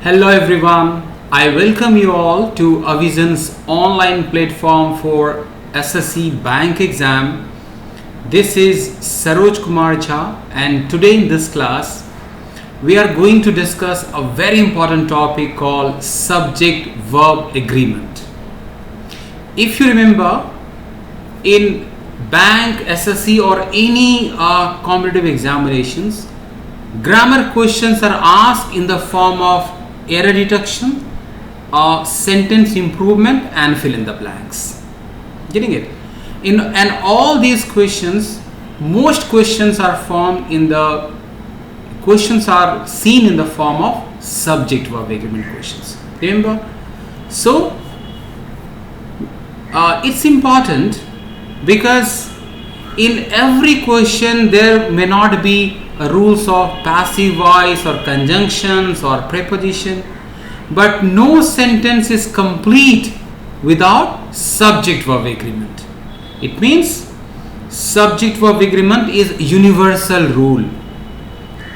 Hello everyone, I welcome you all to Avision's online platform for SSC bank exam. This is Saroj Kumar Jha, and today in this class we are going to discuss a very important topic called subject verb agreement. If you remember, in bank, SSC or any competitive examinations, grammar questions are asked in the form of error detection, sentence improvement and fill in the blanks. Getting it? And all these questions, most questions are seen in the form of subject verb agreement questions. Remember? So it's important because in every question there may not be rules of passive voice or conjunctions or preposition, but no sentence is complete without subject verb agreement. It means subject verb agreement is universal rule.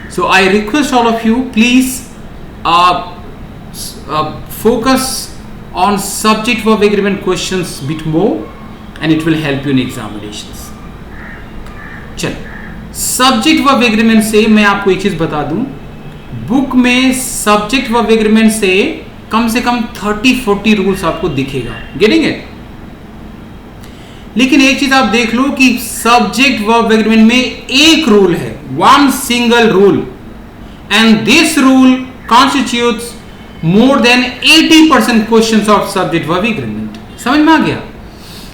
So I request all of you, please focus on subject verb agreement questions bit more, and it will help you in examinations. चलो, subject verb agreement से मैं आपको एक चीज बता दूं, book में subject verb agreement से कम 30-40 रूल्स आपको दिखेगा. Getting it? लेकिन एक चीज आप देख लो कि सब्जेक्ट वर्ब एग्रीमेंट में एक रूल है, one single rule, and this rule constitutes more than 80% questions of subject verb agreement. समझ में आ गया?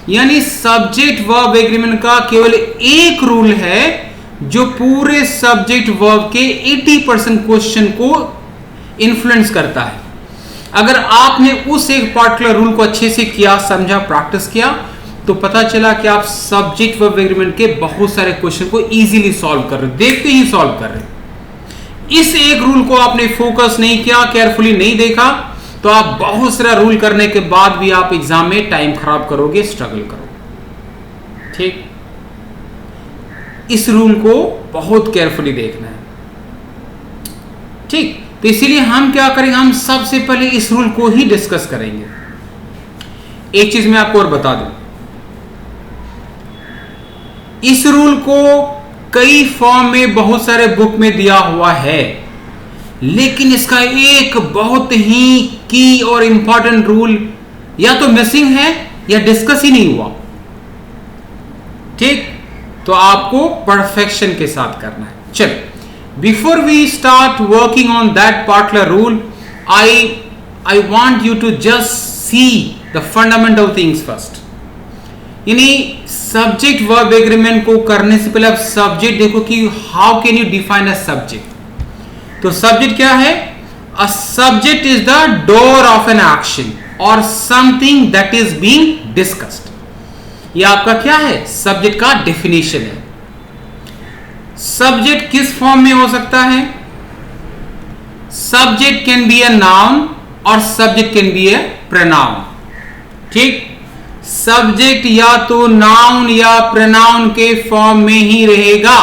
यानी सब्जेक्ट वर्ब एग्रीमेंट का केवल एक रूल है जो पूरे सब्जेक्ट वर्ब के 80% क्वेश्चन को इन्फ्लुएंस करता है. अगर आपने उस एक पार्टिकुलर रूल को अच्छे से किया, समझा, प्रैक्टिस किया, तो पता चला कि आप सब्जेक्ट वर्ब एग्रीमेंट के बहुत सारे क्वेश्चन को इजीली सॉल्व कर रहे, देखते ही सॉल्व कर रहे. इस एक रूल को आपने फोकस नहीं किया, केयरफुली नहीं देखा, तो आप बहुत सारा रूल करने के बाद भी आप एग्जाम में टाइम खराब करोगे, स्ट्रगल करोगे. ठीक? इस रूल को बहुत केयरफुली देखना है. ठीक? तो इसीलिए हम क्या करेंगे, हम सबसे पहले इस रूल को ही डिस्कस करेंगे. एक चीज मैं आपको और बता दूं, इस रूल को कई फॉर्म में बहुत सारे बुक में दिया हुआ है, लेकिन इसका एक बहुत ही की और इंपॉर्टेंट रूल या तो मिसिंग है या डिस्कस ही नहीं हुआ. ठीक? तो आपको परफेक्शन के साथ करना है. चलो, before we start working on that particular rule, I want you to just see the fundamental things first. यानी सब्जेक्ट वर्ब एग्रीमेंट को करने से पहले आप सब्जेक्ट देखो कि how can you define a subject. तो सब्जेक्ट क्या है? A subject is the doer of an action और something that is being discussed. ये आपका क्या है? सब्जेक्ट का डेफिनेशन है. सब्जेक्ट किस फॉर्म में हो सकता है? Subject can be a noun और subject can be a pronoun. ठीक? सब्जेक्ट या तो नाउन या प्रोनाउन के फॉर्म में ही रहेगा.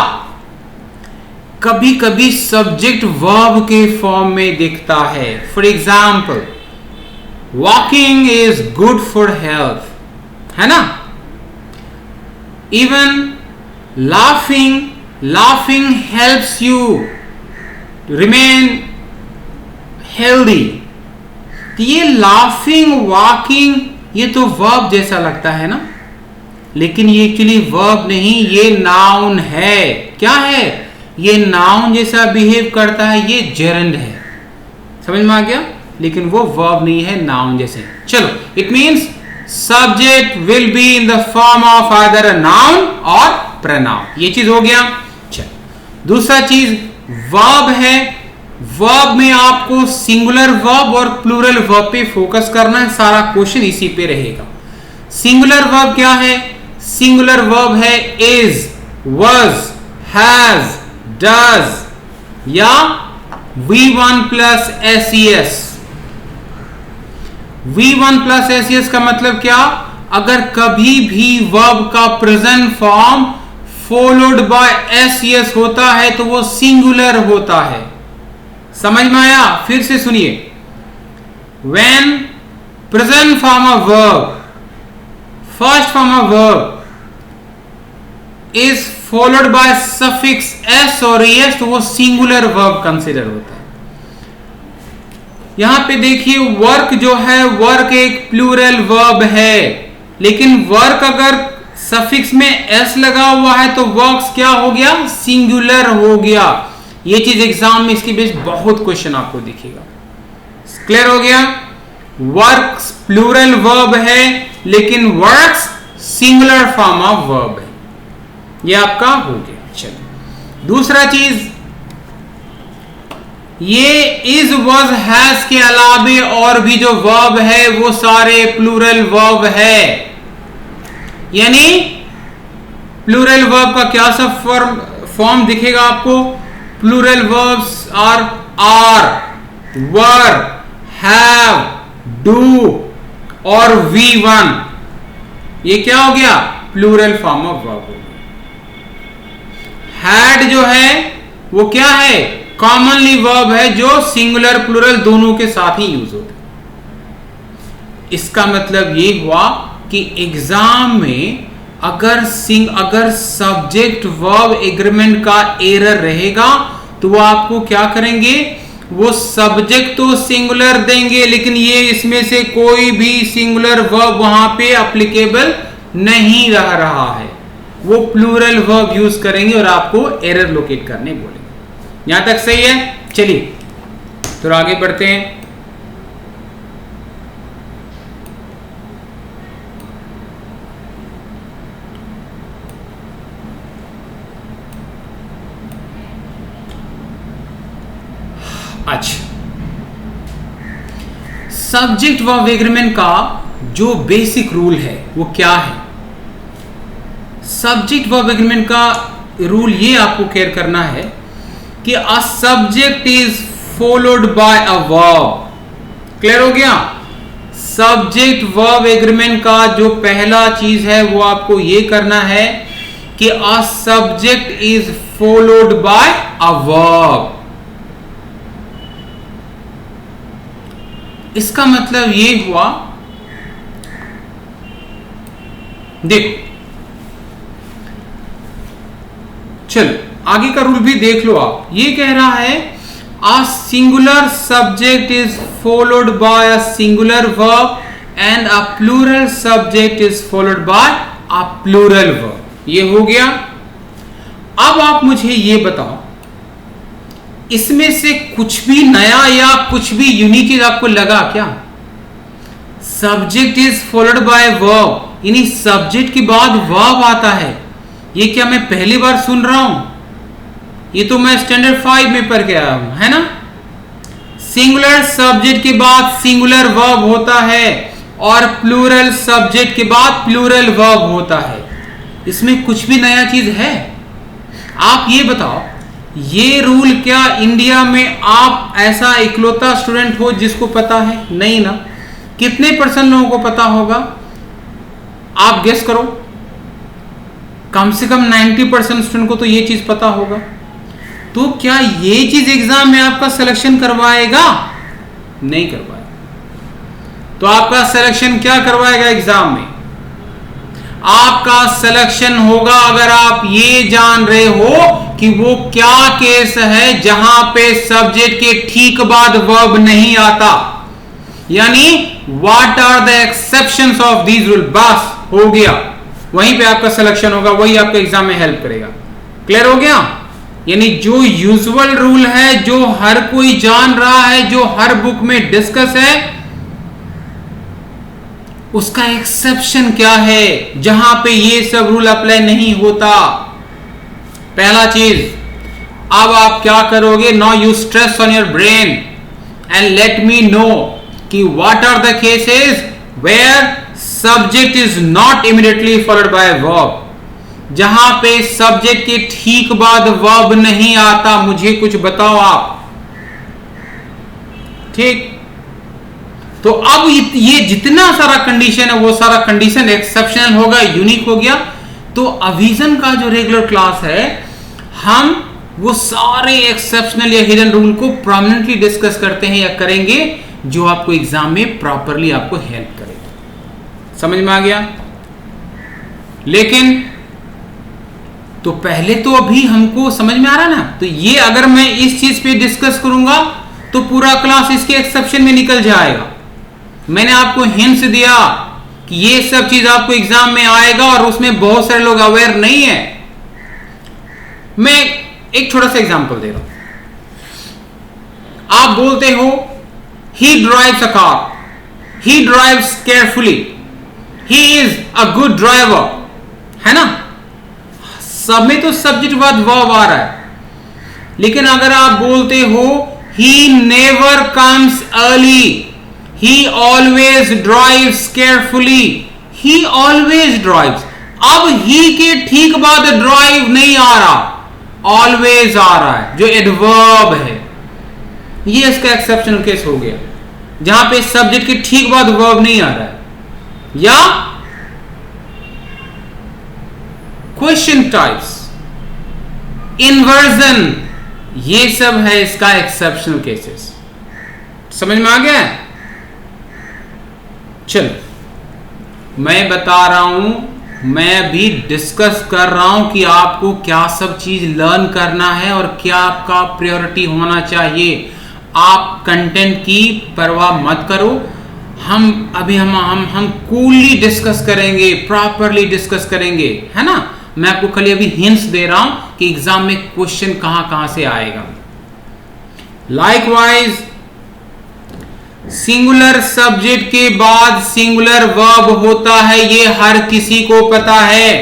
कभी कभी सब्जेक्ट वर्ब के फॉर्म में दिखता है. For example, walking is good for health, है ना? Even laughing helps you to remain healthy. तो ये laughing, walking, ये तो वर्ब जैसा लगता है ना, लेकिन ये एक्चुअली वर्ब नहीं, ये नाउन है. क्या है? ये नाउन जैसा बिहेव करता है, ये जेरंड है. समझ में आ गया? लेकिन वो वर्ब नहीं है, नाउन जैसे. चलो, it means subject will be in the form of either a noun or pronoun. ये चीज हो गया. चलो, दूसरा चीज verb है. verb में आपको सिंगुलर verb और प्लूरल verb पे फोकस करना है. सारा क्वेश्चन इसी पे रहेगा. सिंगुलर verb क्या है? सिंगुलर verb है is, was, has, does या V1 plus SES. V1 plus SES का मतलब क्या? अगर कभी भी वर्ब का present form followed by SES होता है तो वो सिंगुलर होता है. समझ में आया? फिर से सुनिए, when present form of verb, first form of verb is followed by suffix s और es, तो वो सिंगुलर वर्ब कंसिडर होता है। यहां पे देखिए वर्क जो है, वर्क एक प्लूरल वर्ब है, लेकिन वर्क अगर सफिक्स में एस लगा हुआ है तो वर्क्स क्या हो गया, सिंगुलर हो गया। ये चीज एग्जाम में इसकी बेस बहुत क्वेश्चन आपको दिखेगा। क्लियर हो गया? वर्क्स प्लूरल वर्ब है लेकिन works singular form of verb है। ये आपका हो गया। चलिए दूसरा चीज, ये इज वॉज हैज के अलावे और भी जो वर्ब है वो सारे प्लूरल वर्ब है। यानी प्लूरल वर्ब का क्या सब फॉर्म दिखेगा आपको? Plural verbs are were, have, do और V1। ये क्या हो गया? प्लूरल फॉर्म ऑफ वर्ब हो गया। हैड जो है वो क्या है? कॉमनली वर्ब है जो सिंगुलर प्लूरल दोनों के साथ ही यूज होता है। इसका मतलब ये हुआ कि एग्जाम में अगर सब्जेक्ट वर्ब एग्रीमेंट का एरर रहेगा तो वो आपको क्या करेंगे, वो सब्जेक्ट तो सिंगुलर देंगे लेकिन ये इसमें से कोई भी सिंगुलर वर्ब वहां पे एप्लीकेबल नहीं रह रहा है, वो प्लूरल वर्ब यूज करेंगे और आपको एरर लोकेट करने बोलेंगे। यहां तक सही है? चलिए तो आगे बढ़ते हैं। अच्छा, सब्जेक्ट वर्ब एग्रीमेंट का जो बेसिक रूल है वो क्या है? सब्जेक्ट वर्ब एग्रीमेंट का रूल ये आपको केयर करना है कि अ subject is followed by a verb. Clear हो गया? सब्जेक्ट वर्ब एग्रीमेंट का जो पहला चीज है वो आपको ये करना है कि अ subject is followed by a verb. इसका मतलब ये हुआ, देखो चलो आगे का रूल भी देख लो आप। ये कह रहा है a singular subject is followed by a singular verb and a plural subject is followed by a plural verb. ये हो गया। अब आप मुझे ये बताओ, इसमें से कुछ भी नया या कुछ भी यूनिक चीज आपको लगा क्या? Subject is followed by verb, यानी सब्जेक्ट के बाद वर्ब आता है। ये क्या मैं पहली बार सुन रहा हूं? ये तो मैं स्टैंडर्ड 5 में पढ़ के आया हूं, है ना? सिंगुलर सब्जेक्ट के बाद सिंगुलर वर्ब होता है और प्लूरल सब्जेक्ट के बाद प्लूरल वर्ब होता है। इसमें कुछ भी नया चीज है? आप ये बताओ, ये रूल क्या इंडिया में आप ऐसा इकलौता स्टूडेंट हो जिसको पता है? नहीं ना। कितने % लोगों को पता होगा? आप गेस करो। कम से कम 90% स्टूडेंट को तो ये चीज पता होगा। तो क्या ये चीज एग्जाम में आपका सिलेक्शन करवाएगा? नहीं करवाएगा। तो आपका सिलेक्शन क्या करवाएगा एग्जाम में? आपका सिलेक्शन होगा अगर आप ये जान रहे हो कि वो क्या केस है जहां पे सब्जेक्ट के ठीक बाद वर्ब नहीं आता, यानी what are the exceptions of these rule. बस हो गया, वहीं पे आपका सिलेक्शन होगा, वही आपको एग्जाम में हेल्प करेगा। क्लियर हो गया? यानी जो यूजुअल रूल है, जो हर कोई जान रहा है, जो हर बुक में डिस्कस है, उसका एक्सेप्शन क्या है जहां पे ये सब रूल अप्लाई नहीं होता। पहला चीज, अब आप क्या करोगे? Now you stress on your brain and let me know कि what are the cases where subject is not immediately followed by verb. जहां पे सब्जेक्ट के ठीक बाद वर्ब नहीं आता, मुझे कुछ बताओ आप। ठीक, तो अब ये जितना सारा कंडीशन है वो सारा कंडीशन एक्सेप्शनल होगा, यूनिक हो गया। तो अविजन का जो रेगुलर क्लास है, हम वो सारे एक्सेप्शनल या हिडन रूल को प्रोमिनेंटली डिस्कस करते हैं या करेंगे जो आपको एग्जाम में प्रॉपरली आपको हेल्प करेगा। समझ में आ गया? लेकिन तो पहले तो अभी हमको समझ में आ रहा ना, तो ये अगर मैं इस चीज पे डिस्कस करूंगा तो पूरा क्लास इसके एक्सेप्शन में निकल जाएगा। मैंने आपको हिंट्स दिया कि ये सब चीज आपको एग्जाम में आएगा और उसमें बहुत सारे लोग अवेयर नहीं है। मैं एक छोटा सा एग्जांपल दे रहा हूं। आप बोलते हो ही drives a car, he drives carefully, he is a good driver, है ना? सब में तो सब्जेक्ट वर्ब आ रहा है। लेकिन अगर आप बोलते हो he never comes early, he always drives carefully, he always drives, अब ही के ठीक बाद ड्राइव नहीं आ रहा, ऑलवेज आ रहा है, जो एडवर्ब है। ये इसका एक्सेप्शनल केस हो गया, जहां पे सब्जेक्ट के ठीक बाद वर्ब नहीं आ रहा है। या क्वेश्चन टाइप्स, इन्वर्जन, ये सब है इसका एक्सेप्शनल केसेस। समझ में आ गया? चलो मैं बता रहा हूं, मैं भी डिस्कस कर रहा हूं कि आपको क्या सब चीज लर्न करना है और क्या आपका प्रायोरिटी होना चाहिए। आप कंटेंट की परवाह मत करो, हम अभी हम कूलली डिस्कस करेंगे, प्रॉपरली डिस्कस करेंगे, है ना? मैं आपको खाली अभी हिंट्स दे रहा हूं कि एग्जाम में क्वेश्चन कहां से आएगा। लाइकवाइज सिंगुलर सब्जेक्ट के बाद सिंगुलर वर्ब होता है, ये हर किसी को पता है।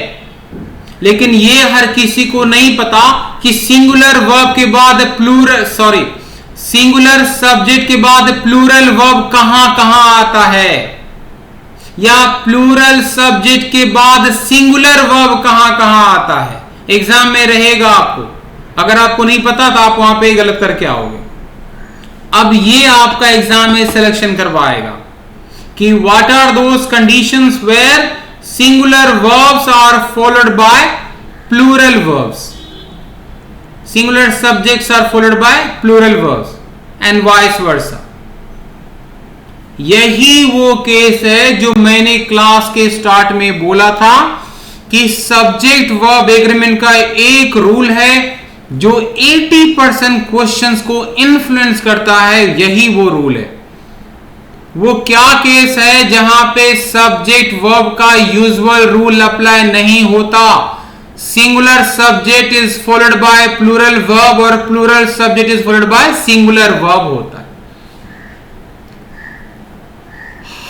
लेकिन ये हर किसी को नहीं पता कि सिंगुलर वर्ब के बाद सिंगुलर सब्जेक्ट के बाद प्लूरल वर्ब कहां आता है, या प्लूरल सब्जेक्ट के बाद सिंगुलर वर्ब कहां आता है। एग्जाम में रहेगा आपको, अगर आपको नहीं पता तो आप वहां पे गलत करके आओगे। अब ये आपका एग्जाम में सिलेक्शन करवाएगा कि what are those conditions where singular verbs are followed by plural verbs, singular subjects are followed by plural verbs and vice versa. यही वो केस है जो मैंने क्लास के स्टार्ट में बोला था कि सब्जेक्ट वर्ब एग्रीमेंट का एक रूल है जो 80% क्वेश्चंस को इन्फ्लुएंस करता है। यही वो रूल है। वो क्या केस है जहां पे सब्जेक्ट वर्ब का यूजुअल रूल अप्लाई नहीं होता। Singular subject is followed by plural verb और plural subject is followed by singular verb होता है।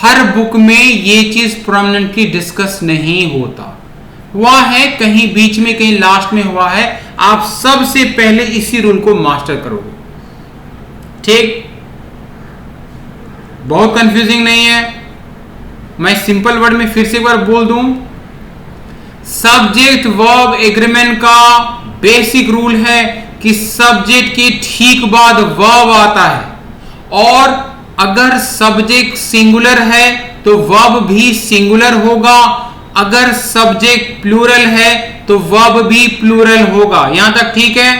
हर बुक में ये चीज प्रोमिनेंटली डिस्कस नहीं होता, हुआ है कहीं बीच में, कहीं लास्ट में हुआ है। आप सबसे पहले इसी रूल को मास्टर करोगे, ठीक? बहुत कंफ्यूजिंग नहीं है। मैं सिंपल वर्ड में फिर से एक बार बोल दूं, सब्जेक्ट वर्ब एग्रीमेंट का बेसिक रूल है कि सब्जेक्ट के ठीक बाद वर्ब आता है, और अगर सब्जेक्ट सिंगुलर है तो वर्ब भी सिंगुलर होगा, अगर सब्जेक्ट प्लूरल है तो वर्ब भी प्लूरल होगा। यहां तक ठीक है?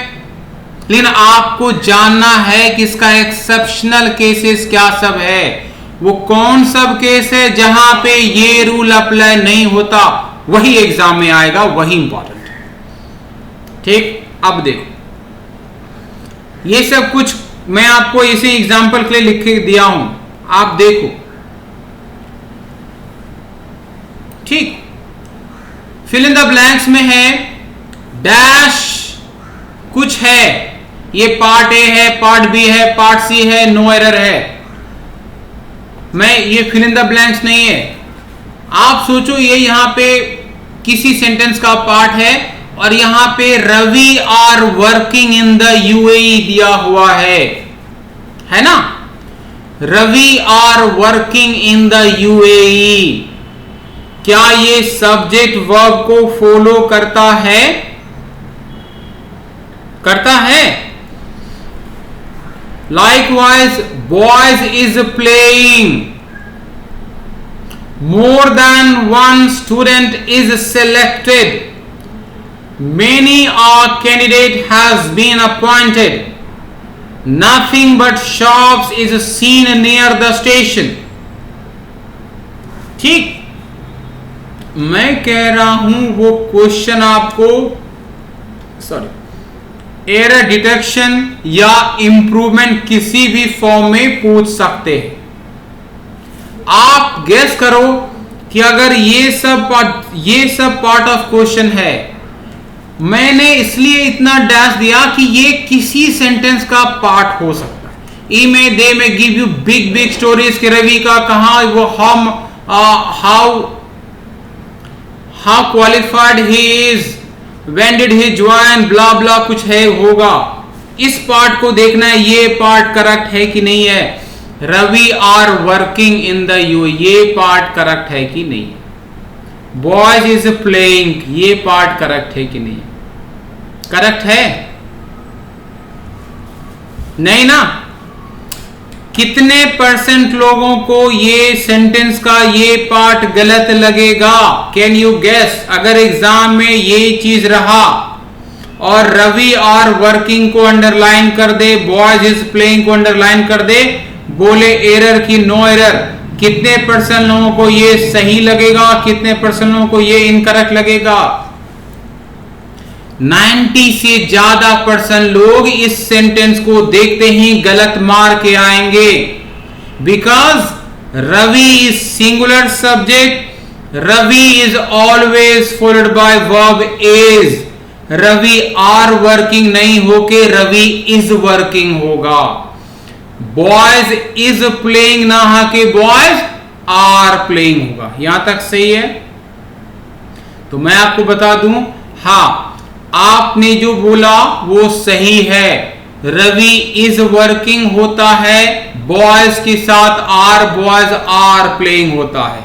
लेकिन आपको जानना है कि इसका एक्सेप्शनल केसेस क्या सब है, वो कौन सब केस है जहां पे ये रूल अप्लाई नहीं होता, वही एग्जाम में आएगा, वही इंपॉर्टेंट है, ठीक? अब देखो, ये सब कुछ मैं आपको इसी एग्जाम्पल के लिए लिख के दिया हूं, आप देखो, ठीक? फिल इन द ब्लैंक्स में है डैश कुछ है, ये पार्ट ए है, पार्ट बी है, पार्ट सी है, नो एरर है। मैं ये फिल इन द ब्लैंक्स नहीं है। आप सोचो ये यहां पे किसी सेंटेंस का पार्ट है और यहां पे Ravi are working in the UAE दिया हुआ है ना? Ravi are working in the UAE, क्या ये सब्जेक्ट वर्ब को फॉलो करता है? करता है। Likewise boys is playing, more than one student is selected, many are candidate has been appointed, nothing but shops is seen near the station. ठीक, मैं कह रहा हूं वो क्वेश्चन आपको एरर डिटेक्शन या इंप्रूवमेंट किसी भी फॉर्म में पूछ सकते हैं। आप गेस करो कि अगर ये सब पार्ट ऑफ क्वेश्चन है, मैंने इसलिए इतना डैश दिया कि ये किसी सेंटेंस का पार्ट हो सकता है। ई में they may give you big big stories के रवि का कहा वो how qualified he is, when did he join, blah blah कुछ है होगा। इस पार्ट को देखना है, ये पार्ट करेक्ट है कि नहीं है। Ravi are working in the U, ये पार्ट करेक्ट है कि नहीं है। बॉयज इज प्लेइंग, ये पार्ट करेक्ट है कि नहीं है। करेक्ट है नहीं ना? कितने परसेंट लोगों को ये सेंटेंस का ये पार्ट गलत लगेगा? Can you guess? अगर एग्जाम में ये चीज रहा और रवि आर वर्किंग को अंडरलाइन कर दे, बॉयज इज प्लेइंग को अंडरलाइन कर दे, बोले एरर की नो एरर, कितने परसेंट लोगों को ये सही लगेगा, कितने परसेंट लोगों को ये इनकरेक्ट लगेगा? 90 से ज्यादा परसेंट लोग इस सेंटेंस को देखते ही गलत मार के आएंगे। Because Ravi is singular subject, Ravi is always followed by verb is. Ravi are working नहीं होके रवि इज वर्किंग होगा। बॉयज इज प्लेइंग ना के बॉयज आर प्लेइंग होगा। यहां तक सही है? तो मैं आपको बता दूं, हां, आपने जो बोला वो सही है। रवि इज वर्किंग होता है बॉयज के साथ आर, बॉयज आर प्लेइंग होता है।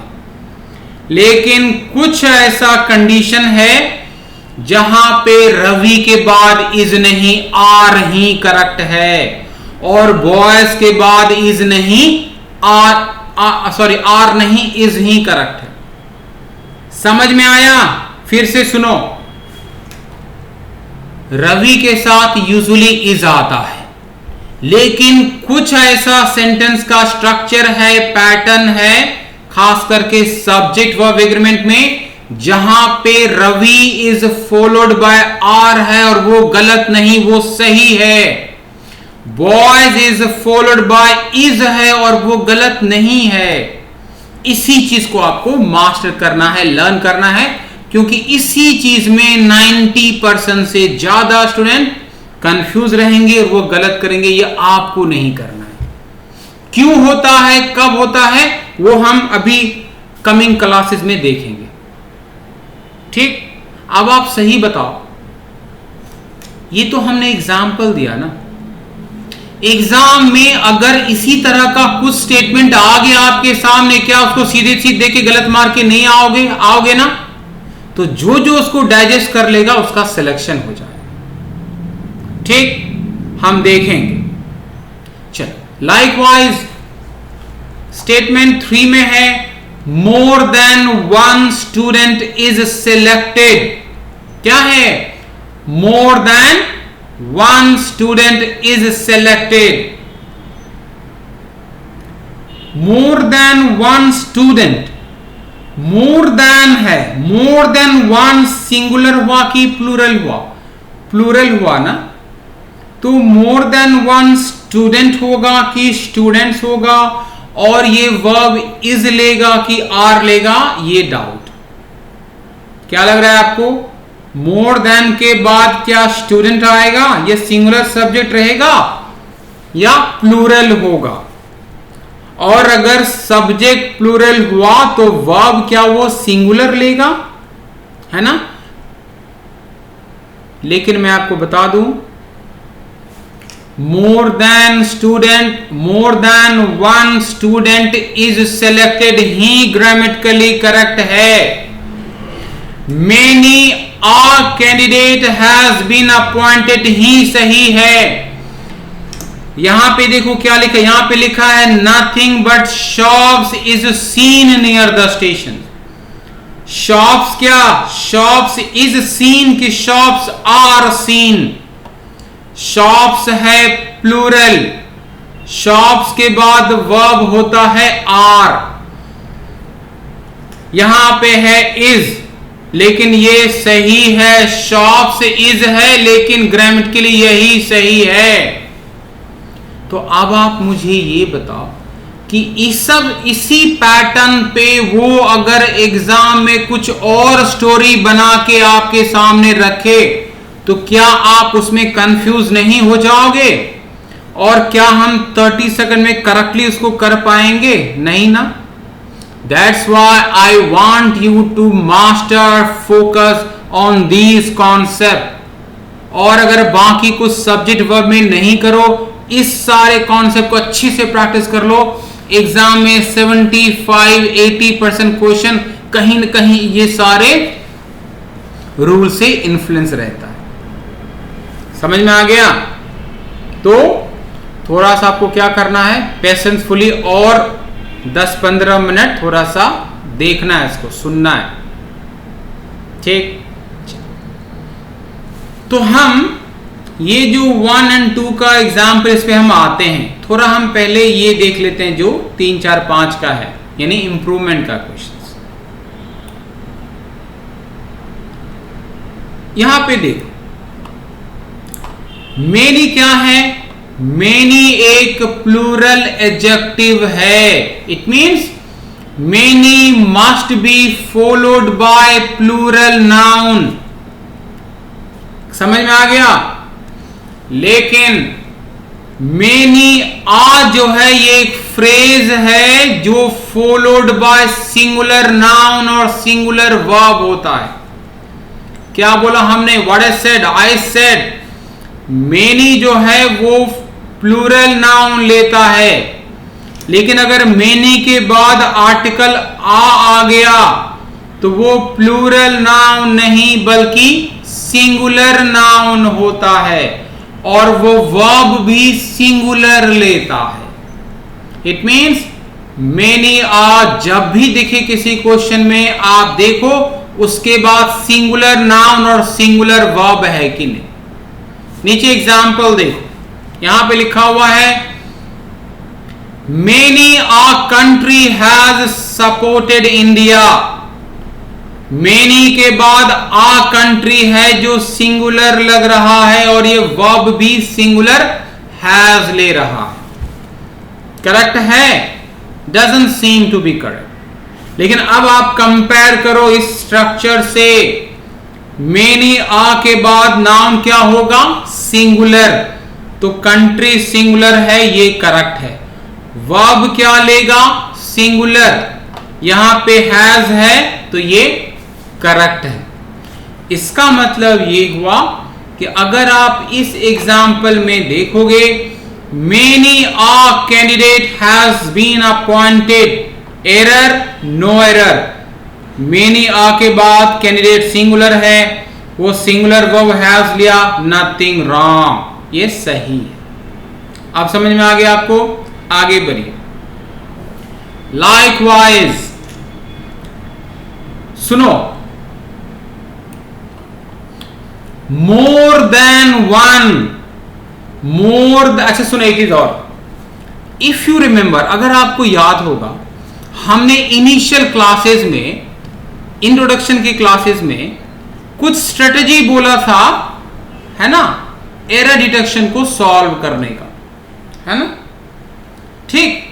लेकिन कुछ ऐसा कंडीशन है जहां पे रवि के बाद इज नहीं आर ही करेक्ट है, और बॉयज के बाद इज नहीं आर नहीं इज ही करेक्ट है। समझ में आया? फिर से सुनो, रवि के साथ यूजुअली इज आता है, लेकिन कुछ ऐसा सेंटेंस का स्ट्रक्चर है, पैटर्न है, खास करके सब्जेक्ट वर्ब एग्रीमेंट में, जहां पे Ravi is followed by are है और वो गलत नहीं, वो सही है। Boys is followed by is है और वो गलत नहीं है। इसी चीज को आपको मास्टर करना है, लर्न करना है, क्योंकि इसी चीज में 90% से ज्यादा स्टूडेंट कंफ्यूज रहेंगे और वो गलत करेंगे। ये आपको नहीं करना है। क्यों होता है, कब होता है, वो हम अभी कमिंग क्लासेस में देखेंगे। ठीक, अब आप सही बताओ, ये तो हमने एग्जाम्पल दिया ना। एग्जाम में अगर इसी तरह का कुछ स्टेटमेंट आ गया आपके सामने, क्या उसको सीधे सीधे के गलत मार के नहीं आओगे ना? तो जो जो उसको डाइजेस्ट कर लेगा उसका सिलेक्शन हो जाएगा। ठीक, हम देखेंगे। चलो, लाइकवाइज स्टेटमेंट 3 में है, मोर than one student is selected. क्या है? मोर than one student is selected. More than one student, more then है, मोर देन वन सिंगुलर हुआ कि प्लूरल हुआ? प्लूरल हुआ ना, तो मोर देन वन स्टूडेंट होगा कि स्टूडेंट्स होगा, और ये वर्ब इज लेगा कि आर लेगा, ये डाउट। क्या लग रहा है आपको? मोर देन के बाद क्या स्टूडेंट आएगा? ये सिंगुलर सब्जेक्ट रहेगा या प्लूरल होगा? और अगर सब्जेक्ट प्लूरल हुआ तो वर्ब क्या वो सिंगुलर लेगा, है ना? लेकिन मैं आपको बता दूं, more than student, more than one student is selected ही ग्रामेटिकली करेक्ट है। Many a candidate has been appointed ही सही है। यहां पे देखो क्या लिखा है, यहां पे लिखा है nothing but shops is seen near the station. Shops क्या? शॉप्स इज सीन कि शॉप्स आर सीन? शॉप्स है प्लूरल, शॉप्स के बाद वर्ब होता है आर, यहां पे है इज, लेकिन ये सही है, शॉप्स इज है, लेकिन ग्रामेटिकली यही सही है। तो अब आप मुझे ये बताओ कि इसी पैटर्न पे वो अगर एग्जाम में कुछ और स्टोरी बना के आपके सामने रखे तो क्या आप उसमें कंफ्यूज नहीं हो जाओगे? और क्या हम 30 सेकंड में करेक्टली उसको कर पाएंगे? नहीं ना। That's why I want you to master, focus on these concept। और अगर बाकी कुछ सब्जेक्ट वर्ब में नहीं करो, इस सारे कॉन्सेप्ट को अच्छे से प्रैक्टिस कर लो। एग्जाम में 75-80% क्वेश्चन कहीं न कहीं ये सारे रूल से इन्फ्लुएंस रहता है। समझ में आ गया? तो थोड़ा सा आपको क्या करना है, पेशेंसफुली और 10-15 मिनट थोड़ा सा देखना है, इसको सुनना है, ठीक। तो हम ये जो 1 और 2 का एग्जाम्पल, इस पे हम आते हैं। थोड़ा हम पहले ये देख लेते हैं जो 3, 4, 5 का है, यानी इंप्रूवमेंट का क्वेश्चन। यहां पे देखो, मेनी क्या है? मेनी एक प्लूरल एडजेक्टिव है। It means many must be followed by plural noun. समझ में आ गया? लेकिन मेनी आ जो है ये एक फ्रेज है जो फॉलोड बाय सिंगुलर नाउन और सिंगुलर वर्ब होता है। क्या बोला हमने? What I said? I said many जो है वो प्लूरल नाउन लेता है, लेकिन अगर मेनी के बाद आर्टिकल आ गया तो वो प्लूरल नाउन नहीं बल्कि सिंगुलर नाउन होता है, और वो वर्ब भी सिंगुलर लेता है। इट मीन्स मेनी आ जब भी दिखे किसी क्वेश्चन में, आप देखो उसके बाद सिंगुलर नाउन और सिंगुलर वर्ब है कि नहीं। नीचे एग्जाम्पल देखो, यहां पे लिखा हुआ है many a country has supported India. Many के बाद आ कंट्री है जो सिंगुलर लग रहा है, और ये वर्ब भी सिंगुलर हैज ले रहा है। करेक्ट है? Doesn't seem to be correct. लेकिन अब आप कंपेयर करो इस स्ट्रक्चर से, मेनी आ के बाद नाउन क्या होगा? सिंगुलर, तो कंट्री सिंगुलर है, ये करेक्ट है। वर्ब क्या लेगा? सिंगुलर, यहां पे हैज है तो ये करेक्ट है। इसका मतलब ये हुआ कि अगर आप इस एग्जाम्पल में देखोगे, many a candidate has been appointed, error no error. Many a के बाद कैंडिडेट सिंगुलर है, वो सिंगुलर वर्ब हैज लिया, नथिंग रॉन्ग, ये सही है। अब समझ में आ गया आपको? आगे बढ़िए। लाइकवाइज सुनो, मोर देन वन, अच्छा सुनो एक चीज और, इफ यू रिमेंबर, अगर आपको याद होगा, हमने इनिशियल क्लासेस में, इंट्रोडक्शन की क्लासेस में कुछ स्ट्रेटेजी बोला था, है ना, एरर डिटेक्शन को सॉल्व करने का, है ना, ठीक।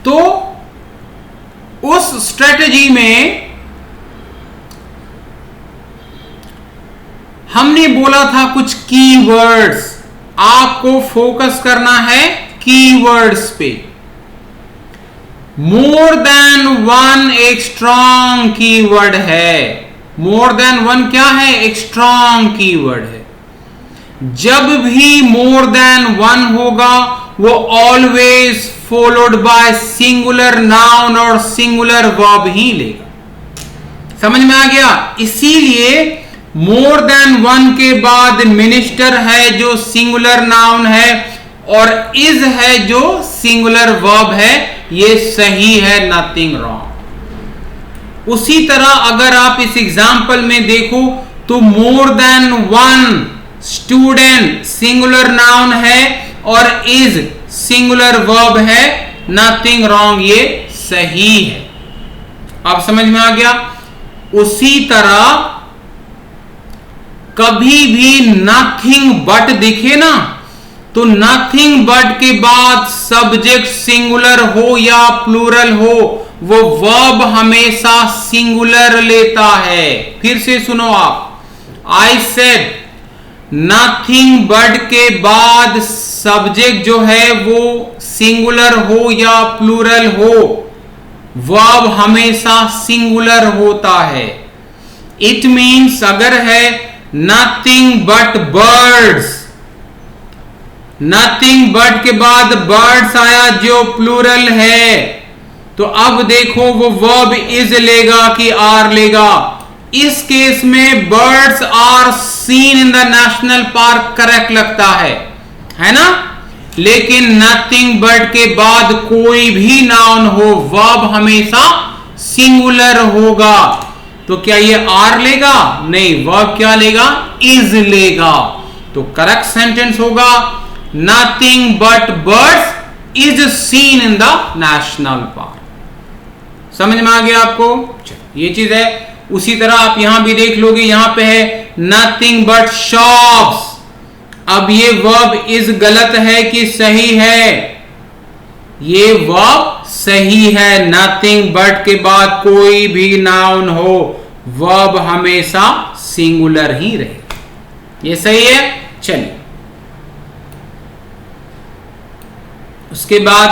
तो उस स्ट्रेटेजी में हमने बोला था कुछ कीवर्ड्स, आपको फोकस करना है कीवर्ड्स पे। मोर देन वन एक स्ट्रॉन्ग कीवर्ड है। मोर देन वन क्या है? एक स्ट्रॉन्ग कीवर्ड है। जब भी मोर देन वन होगा वो always followed by singular noun और सिंगुलर वर्ब ही लेगा। समझ में आ गया? इसीलिए मोर देन वन के बाद मिनिस्टर है जो सिंगुलर नाउन है, और इज है जो सिंगुलर वर्ब है, ये सही है, नथिंग रॉन्ग। उसी तरह अगर आप इस एग्जाम्पल में देखो तो मोर than one student singular noun है और इज सिंगुलर वर्ब है, नथिंग रॉन्ग, ये सही है। अब समझ में आ गया। उसी तरह कभी भी नथिंग बट दिखे ना, तो नथिंग बट के बाद सब्जेक्ट सिंगुलर हो या प्लूरल हो, वो वर्ब हमेशा सिंगुलर लेता है। फिर से सुनो आप, आई सेड नथिंग बट के बाद सब्जेक्ट जो है वो सिंगुलर हो या प्लूरल हो, वर्ब हमेशा सिंगुलर होता है। इट मीन्स अगर है nothing but birds, nothing but के बाद बर्ड्स आया जो प्लूरल है, तो अब देखो वो वर्ब इज लेगा कि आर लेगा। इस केस में birds are seen in the national park correct लगता है ना। लेकिन नथिंग बट के बाद कोई भी नाउन हो, वर्ब हमेशा सिंगुलर होगा, तो क्या ये आर लेगा? नहीं, वर्ब क्या लेगा? इज लेगा। तो करेक्ट सेंटेंस होगा nothing but birds is seen in the national park. समझ में आ गया आपको? ये चीज है। उसी तरह आप यहां भी देख लोगे, यहां पे है नथिंग बट शॉप्स। अब ये वर्ब इज गलत है कि सही है? ये वर्ब सही है। नथिंग बट के बाद कोई भी नाउन हो, वर्ब हमेशा सिंगुलर ही रहे। ये सही है। चलिए, उसके बाद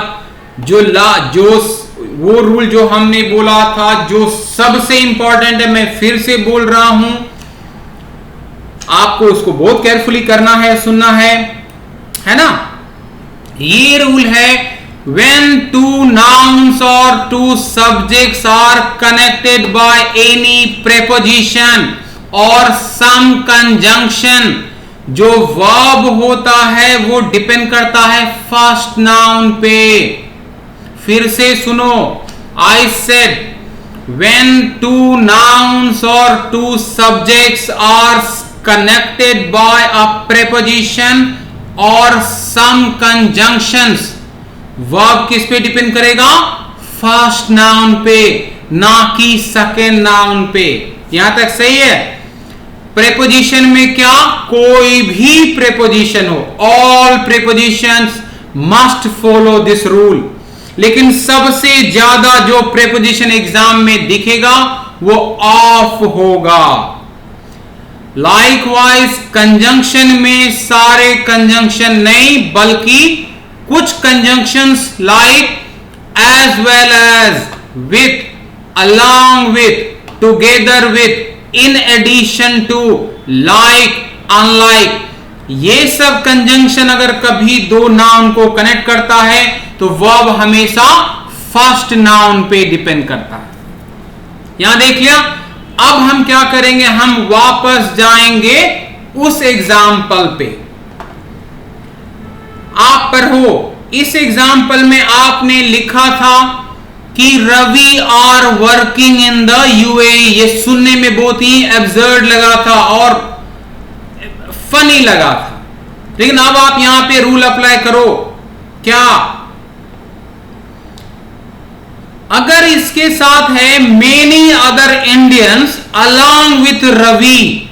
जो वो रूल जो हमने बोला था, जो सबसे इंपॉर्टेंट है, मैं फिर से बोल रहा हूं, आपको उसको बहुत केयरफुली करना है, सुनना है ना। ये रूल है, when two nouns or two subjects are connected by any preposition or some conjunction, जो वर्ब होता है वो डिपेंड करता है फर्स्ट नाउन पे। फिर से सुनो, I said when two nouns or two subjects are connected by a preposition or some conjunctions, verb किस पे डिपेंड करेगा? फर्स्ट नाउन पे, ना कि सेकेंड नाउन पे। यहां तक सही है। प्रेपोजिशन में क्या? कोई भी प्रेपोजिशन हो, all prepositions must follow this rule. लेकिन सबसे ज्यादा जो प्रेपोजिशन एग्जाम में दिखेगा वो ऑफ होगा। लाइकवाइज कंजंक्शन में सारे कंजंक्शन नहीं, बल्कि कुछ conjunctions like as well as, with, along with, together with, in addition to, like, unlike, ये सब कंजंक्शन अगर कभी दो नाउन को कनेक्ट करता है तो वर्ब हमेशा फर्स्ट नाउन पे डिपेंड करता है। यहां देख लिया। अब हम क्या करेंगे? हम वापस जाएंगे उस एग्जाम्पल पे। आप पर हो, इस एग्जाम्पल में आपने लिखा था कि Ravi are working in the UAE. ये सुनने में बहुत ही एब्सर्ड लगा था और फनी लगा था, लेकिन अब आप यहां पे रूल अप्लाई करो। क्या? अगर इसके साथ है many other Indians along with Ravi,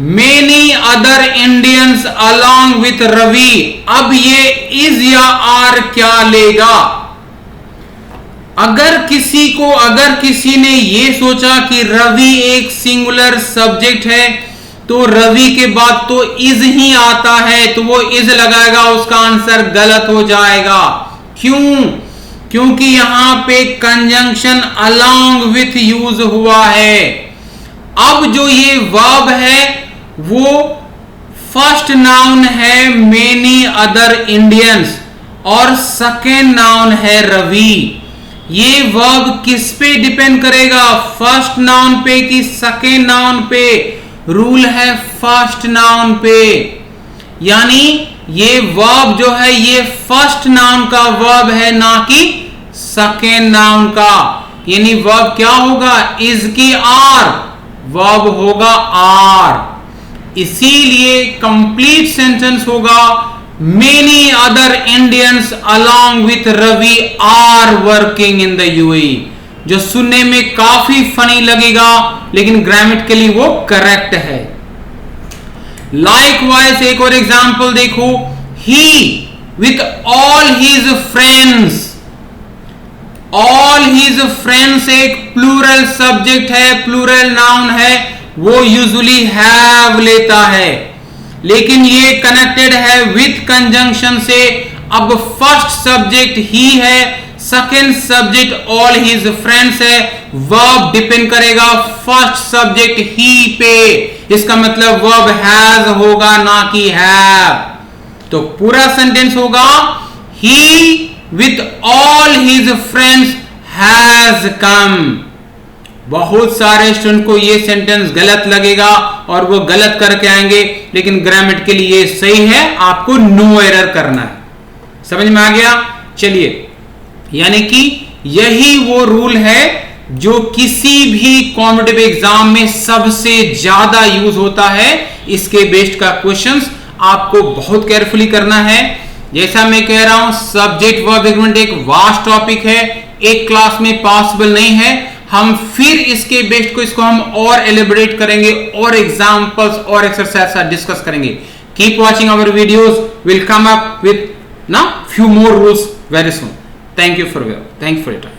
many other Indians along with Ravi, अब ये इज या आर क्या लेगा? अगर किसी ने ये सोचा कि रवि एक सिंगुलर सब्जेक्ट है, तो रवि के बाद तो इज ही आता है, तो वो इज लगाएगा, उसका आंसर गलत हो जाएगा। क्यों? क्योंकि यहां पे कंजंक्शन अलोंग विथ यूज हुआ है। अब जो ये वर्ब है वो फर्स्ट नाउन है मेनी अदर इंडियंस और सेकेंड नाउन है रवि। ये वर्ब किस पे डिपेंड करेगा? फर्स्ट नाउन पे कि सेकेंड नाउन पे? रूल है फर्स्ट नाउन पे। यानी ये वर्ब जो है ये फर्स्ट नाउन का वर्ब है, ना कि सेकेंड नाउन का। यानी वर्ब क्या होगा? इज की आर? वर्ब होगा आर। इसीलिए कंप्लीट सेंटेंस होगा many other Indians along with Ravi are working in the UAE, जो सुनने में काफी फनी लगेगा लेकिन ग्रामेटिकली वो करेक्ट है। लाइकवाइज एक और एग्जांपल देखो, he with all his friends, all his friends एक प्लूरल सब्जेक्ट है, प्लूरल नाउन है, वो यूजुअली हैव लेता है, लेकिन ये कनेक्टेड है विथ कंजंक्शन से। अब फर्स्ट सब्जेक्ट ही है, second subject all his friends है, वर्ब डिपेंड करेगा फर्स्ट सब्जेक्ट ही पे, इसका मतलब वर्ब हैज होगा ना कि हैव। तो पूरा सेंटेंस होगा he with all his friends has come. बहुत सारे स्टूडेंट को ये सेंटेंस गलत लगेगा और वो गलत करके आएंगे, लेकिन ग्रामेटिकली ये सही है, आपको नो एरर करना है। समझ में आ गया? चलिए, यानी कि यही वो रूल है जो किसी भी कॉम्पिटिटिव एग्जाम में सबसे ज्यादा यूज होता है। इसके बेस्ड का क्वेश्चंस आपको बहुत केयरफुली करना है। जैसा मैं कह रहा हूं, सब्जेक्ट वर्ब एग्रीमेंट एक वास्ट टॉपिक है, एक क्लास में पॉसिबल नहीं है। हम फिर इसके बेस्ड को इसको हम और एलिबरेट करेंगे और एग्जांपल्स और एक्सरसाइज डिस्कस करेंगे। Keep watching our videos, will come up with ना few more rules very soon. Thank you for your time.